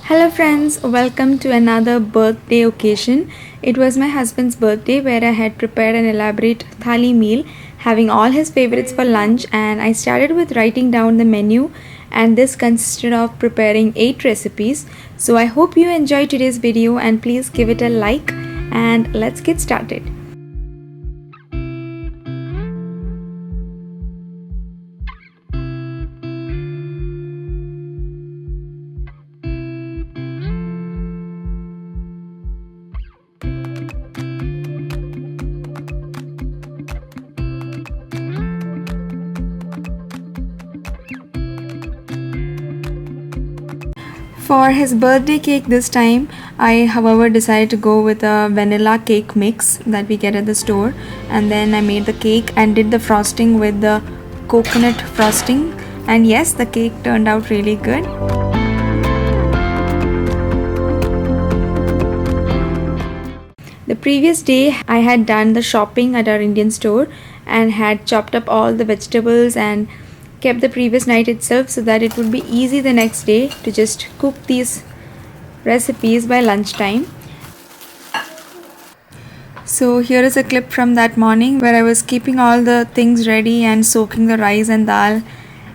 Hello friends, welcome to another birthday occasion. It was my husband's birthday where I had prepared an elaborate Thali meal having all his favorites for lunch, and I started with writing down the menu, and this consisted of preparing 8 recipes. So I hope you enjoyed today's video and please give it a like and let's get started. For his birthday cake this time, I however decided to go with a vanilla cake mix that we get at the store, and then I made the cake and did the frosting with the coconut frosting, and yes, the cake turned out really good. The previous day I had done the shopping at our Indian store and had chopped up all the vegetables and kept the previous night itself so that it would be easy the next day to just cook these recipes by lunchtime. So here is a clip from that morning where I was keeping all the things ready and soaking the rice and dal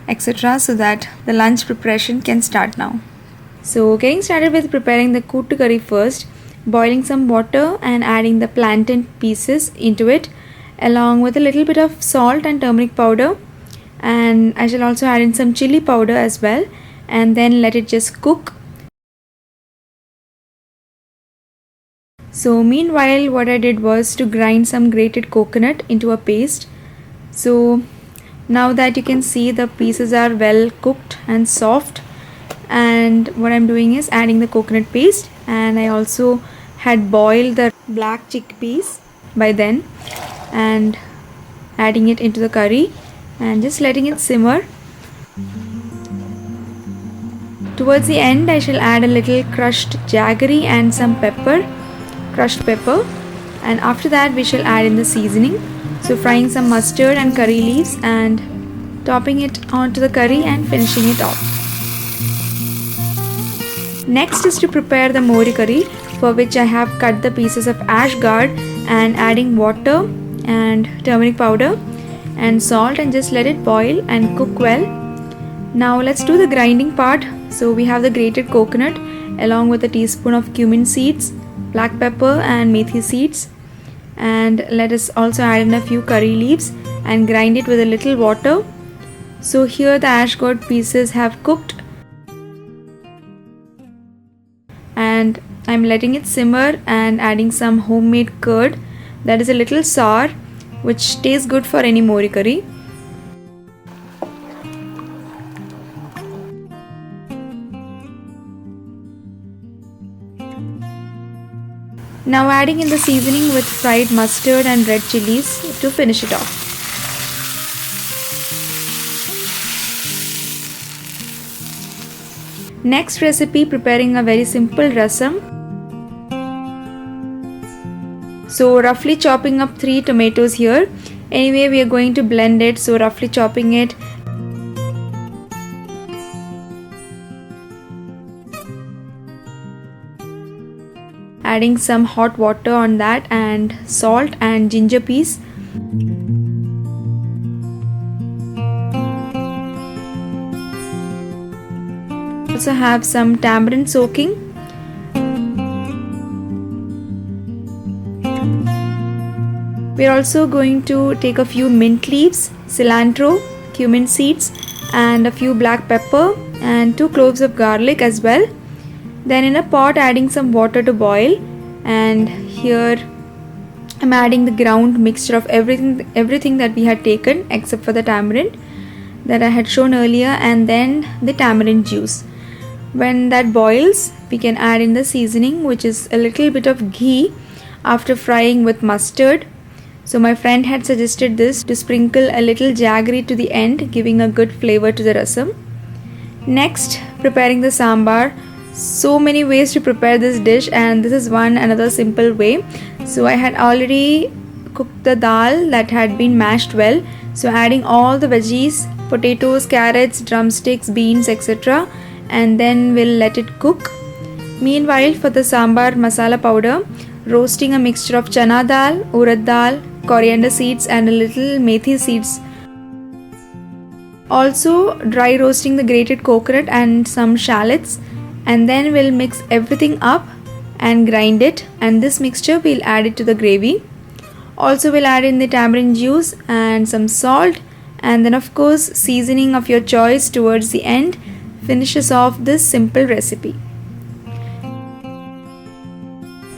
etc. so that the lunch preparation can start now. So getting started with preparing the kuttu curry first, boiling some water and adding the plantain pieces into it along with a little bit of salt and turmeric powder, and I shall also add in some chili powder as well, and then let it just cook. So meanwhile what I did was to grind some grated coconut into a paste. So now that you can see the pieces are well cooked and soft, and what I'm doing is adding the coconut paste, and I also had boiled the black chickpeas by then and adding it into the curry and just letting it simmer. Towards the end I shall add a little crushed jaggery and some crushed pepper, and after that we shall add in the seasoning. So frying some mustard and curry leaves and topping it onto the curry and finishing it off. Next is to prepare the mori curry, for which I have cut the pieces of ash gourd and adding water and turmeric powder and salt and just let it boil and cook well. Now let's do the grinding part. So we have the grated coconut along with a teaspoon of cumin seeds, black pepper and methi seeds, and let us also add in a few curry leaves and grind it with a little water. So here the ash gourd pieces have cooked and I'm letting it simmer and adding some homemade curd that is a little sour, which tastes good for any mori curry. Now adding in the seasoning with fried mustard and red chilies to finish it off. Next recipe, preparing a very simple rasam. So roughly chopping up 3 tomatoes here. Anyway, we are going to blend it, so roughly chopping it. Adding some hot water on that and salt and ginger peas. Also have some tamarind soaking. We are also going to take a few mint leaves, cilantro, cumin seeds and a few black pepper and 2 cloves of garlic as well. Then in a pot adding some water to boil, and here I'm adding the ground mixture of everything that we had taken except for the tamarind that I had shown earlier, and then the tamarind juice. When that boils, we can add in the seasoning, which is a little bit of ghee after frying with mustard. So my friend had suggested this to sprinkle a little jaggery to the end, giving a good flavor to the rasam. Next, preparing the sambar. So many ways to prepare this dish, and this is another simple way. So I had already cooked the dal that had been mashed well. So adding all the veggies, potatoes, carrots, drumsticks, beans, etc. and then we'll let it cook. Meanwhile, for the sambar masala powder, roasting a mixture of chana dal, urad dal, coriander seeds and a little methi seeds. Also dry roasting the grated coconut and some shallots, and then we'll mix everything up and grind it, and this mixture we'll add it to the gravy. Also we'll add in the tamarind juice and some salt, and then of course seasoning of your choice towards the end finishes off this simple recipe.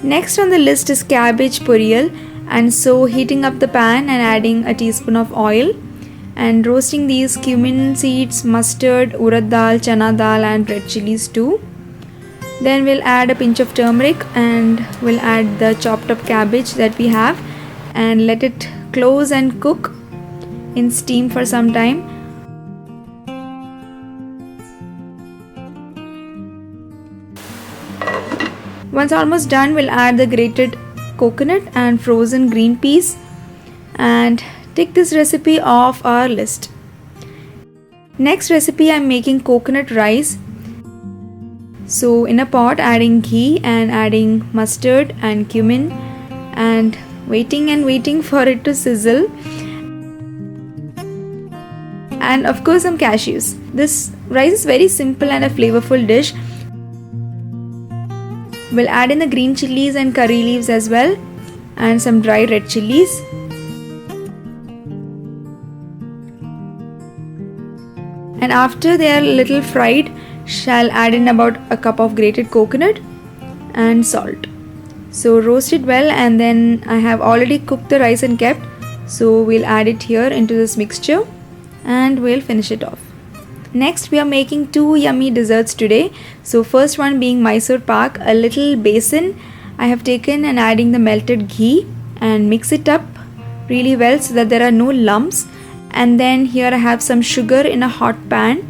Next on the list is cabbage poriyal, and so heating up the pan and adding a teaspoon of oil and roasting these cumin seeds, mustard, urad dal, chana dal and red chilies too. Then we'll add a pinch of turmeric and we'll add the chopped up cabbage that we have and let it close and cook in steam for some time. Once almost done, we'll add the grated coconut and frozen green peas and take this recipe off our list. Next recipe, I'm making coconut rice. So in a pot, adding ghee and adding mustard and cumin and waiting for it to sizzle, and of course some cashews. This rice is very simple and a flavorful dish. We'll add in the green chilies and curry leaves as well and some dry red chilies. And after they are a little fried, shall add in about a cup of grated coconut and salt. So roast it well, and then I have already cooked the rice and kept, so we'll add it here into this mixture and we'll finish it off. Next we are making two yummy desserts today. So first one being Mysore Pak, a little basin I have taken and adding the melted ghee and mix it up really well so that there are no lumps. And then here I have some sugar in a hot pan,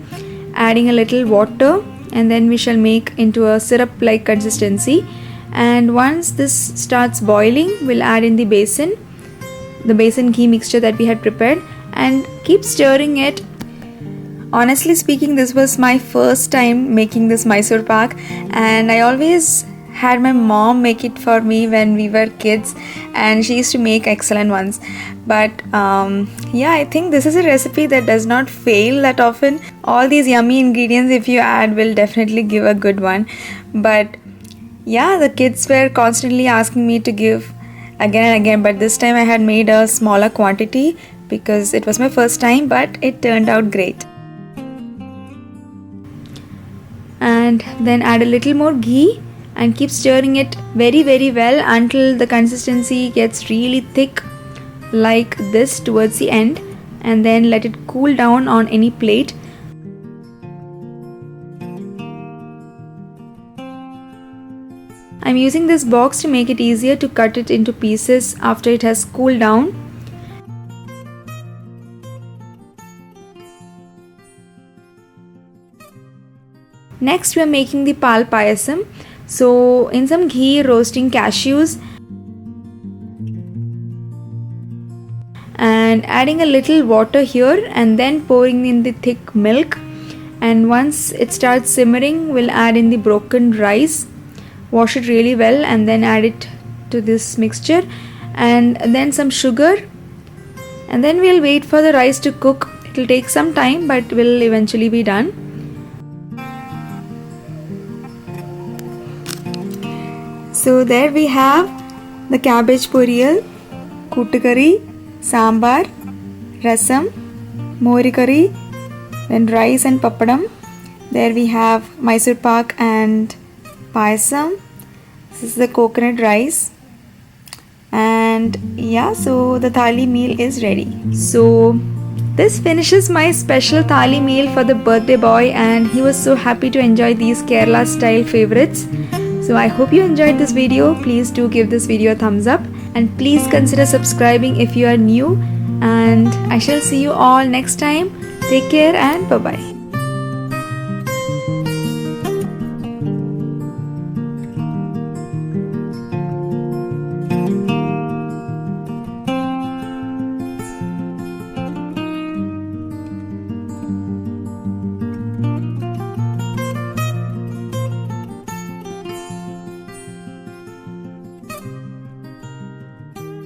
adding a little water, and then we shall make into a syrup like consistency. And once this starts boiling, we'll add in the basin ghee mixture that we had prepared and keep stirring it. Honestly speaking, this was my first time making this Mysore Pak, and I always had my mom make it for me when we were kids, and she used to make excellent ones. But yeah, I think this is a recipe that does not fail that often. All these yummy ingredients, if you add, will definitely give a good one. But yeah, the kids were constantly asking me to give again and again, but this time I had made a smaller quantity because it was my first time, but it turned out great. And then add a little more ghee and keep stirring it very well until the consistency gets really thick like this towards the end, and then let it cool down on any plate. I'm using this box to make it easier to cut it into pieces after it has cooled down. Next we are making the pal payasam. So in some ghee, roasting cashews and adding a little water here and then pouring in the thick milk, and once it starts simmering, we'll add in the broken rice, wash it really well and then add it to this mixture, and then some sugar, and then we'll wait for the rice to cook. It will take some time, but will eventually be done. So there we have the cabbage poriyal, kuttu curry, sambar, rasam, mori curry, then rice and pappadam. There we have Mysore Pak and payasam. This is the coconut rice, and yeah, so the thali meal is ready. So this finishes my special thali meal for the birthday boy, and he was so happy to enjoy these Kerala style favorites. So I hope you enjoyed this video. Please do give this video a thumbs up, and please consider subscribing if you are new, and I shall see you all next time. Take care and bye bye.